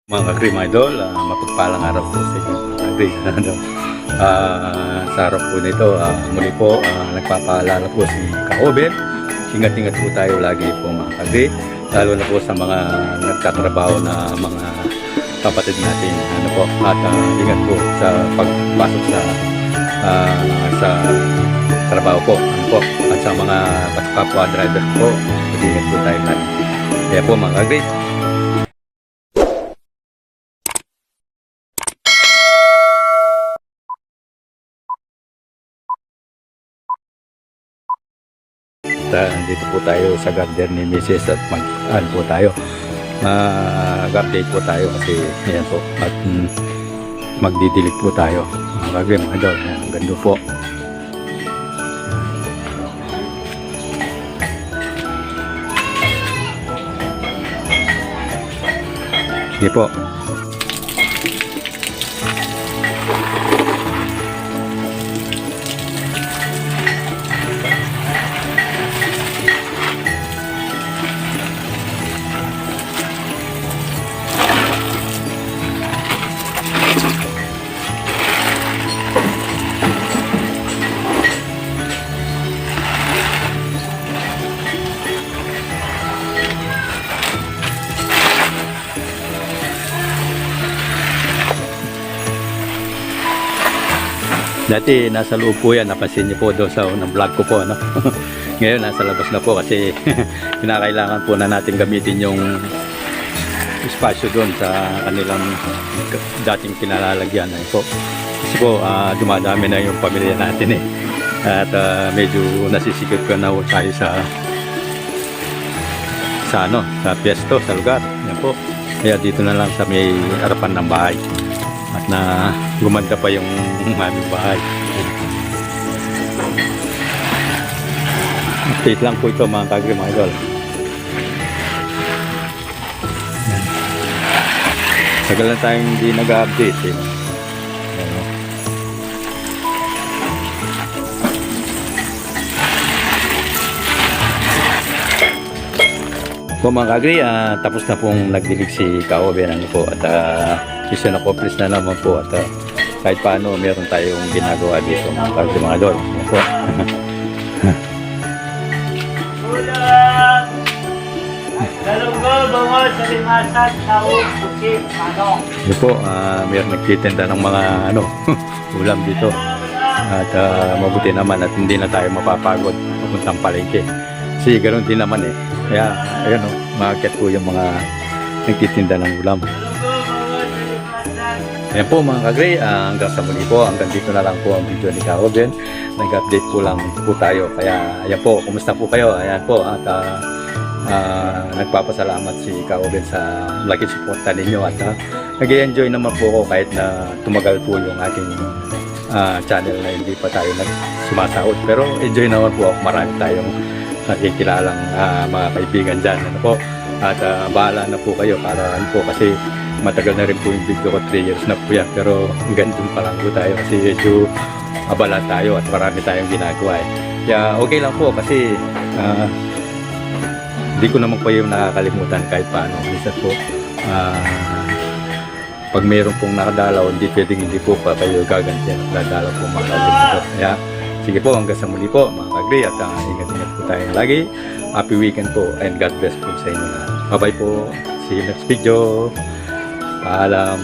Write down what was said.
Mga ka-Gray, mga idol, mapagpalang araw po sa inyo mga ka-Gray. Sa araw po nito, muli po nagpapaalala po si Ka-Oben. Ingat-ingat po tayo lagi po mga ka-Gray, lalo na po sa mga nagtatrabaho na mga kapatid natin po, at ingat po sa pagpasok sa trabaho po, at sa mga kapwa driver po, ingat po tayo lagi. Kaya po mga ka-Gray, dito po tayo sa garden ni Mrs. at mag-an po tayo, mag-update po tayo kasi ayan po, at magdidilig po tayo mga kagre, mga idol. Ang ganda po. Sige po. Dati nasa loob po yan, napansin niyo po doon sa unang vlog ko po, no? Ngayon nasa labas na po kasi kinakailangan po na natin gamitin yung espasyo doon sa kanilang dating pinalalagyan po. Kasi po dumadami na yung pamilya natin at medyo nasisikip ko na tayo sa pwesto, sa lugar. Yan po. Kaya dito na lang sa may harapan ng bahay. At na gumanda pa yung aming bahay. Update lang po ito mga kagre, mga idol. Tagal na tayong hindi nag-update po mga kagre, tapos na pong nagdilig si Ka-Oben po, at mission accomplished na naman po, at kahit paano meron tayong ginagawa dito mga kagre, mga idol. Yan po. Galunggol, bungol, salimasan, taong, pusik, manok. Yan po, meron nagtitinda ng mga ulam dito, at mabuti naman at hindi na tayo mapapagod papuntang palengke kasi ganoon din naman kaya ayun maakyat po yung mga nagtitinda ng ulam. Ayan po mga kagre, hanggang sa muli po, hanggang dito na lang po ang video ni Ka-Oben. Nag-update po lang po tayo, kaya ayan po, kumusta po kayo? Ayan po, at nagpapasalamat si Ka-Oben sa lagi suporta ninyo, at nag-enjoy naman po ako kahit na tumagal po yung ating channel na hindi pa tayo sumasahod, pero enjoy naman po ako. Marami tayong nakikilalang mga kaibigan dyan po, at bahala na po kayo para po, kasi matagal na rin po yung video ko, 3 years na po yan, pero hanggang dun pa lang po tayo kasi medyo abala tayo at marami tayong ginagawa kaya okay lang po, kasi hindi ko naman po yung nakakalimutan kahit paano. Minsan po pag mayroon pong nakadalaw, hindi pwedeng hindi po pa kayo gagantihan at dadalaw po mga kagre. Kaya sige po, hanggang sa muli po mga kagre, at ingat-ingat po tayong lagi. Happy weekend po and God bless po sa inyo. Bye bye po, see you next video. Paalam.